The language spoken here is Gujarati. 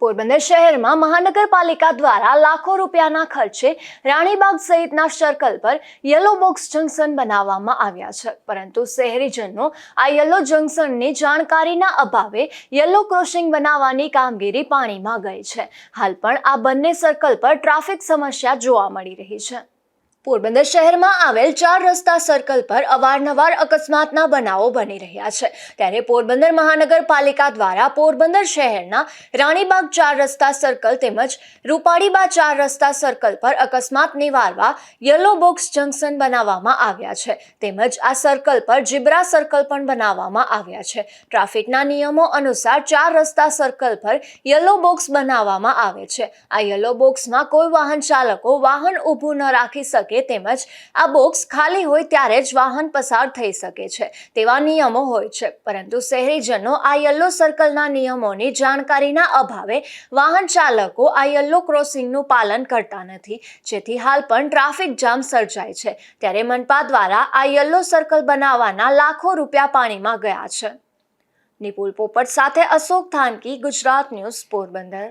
પોરબંદર શહેરમાં મહાનગરપાલિકા દ્વારા લાખો રૂપિયાના ખર્ચે રાણીબાગ સહિતના સર્કલ પર યલો બોક્સ જંકશન બનાવવામાં આવ્યા છે, પરંતુ શહેરીજનો આ યલો જંકશનની જાણકારીના અભાવે યલો ક્રોસિંગ બનાવવાની કામગીરી પાણીમાં ગઈ છે. હાલ પણ આ બંને સર્કલ પર ટ્રાફિક સમસ્યા જોવા મળી રહી છે. પોરબંદર શહેરમાં આવેલ 4 રસ્તા સર્કલ પર અવારનવાર અકસ્માતના બનાવો બની રહ્યા છે, ત્યારે પોરબંદર મહાનગરપાલિકા દ્વારા પોરબંદર શહેરના રાણીબાગ 4 રસ્તા સર્કલ તેમજ રૂપાડીબા 4 રસ્તા સર્કલ પર અકસ્માત નિવારવા યલો બોક્સ જંકશન બનાવવામાં આવ્યા છે, તેમજ આ સર્કલ પર ઝીબ્રા સર્કલ પણ બનાવવામાં આવ્યા છે. ટ્રાફિકના નિયમો અનુસાર 4 રસ્તા સર્કલ પર યલો બોક્સ બનાવવામાં આવે છે. આ યલો બોક્સમાં કોઈ વાહન ચાલકો વાહન ઊભું ન રાખી શકે તેમજ આ બોક્સ ખાલી હોય ત્યારે જ વાહન પસાર થઈ શકે છે તેવા નિયમો હોય છે, પરંતુ શહેરીજનો આ યલો સર્કલના નિયમોની જાણકારીના અભાવે વાહન ચાલકો આ યલો ક્રોસિંગનું પાલન કરતા નથી, જેથી હાલ પણ ટ્રાફિક જામ સર્જાય છે. ત્યારે મનપા દ્વારા આ યલો સર્કલ બનાવવાના લાખો રૂપિયા પાણીમાં ગયા છે. નિપુલ પોપટ સાથે અશોક થાનકી, ગુજરાત ન્યૂઝ, પોરબંદર.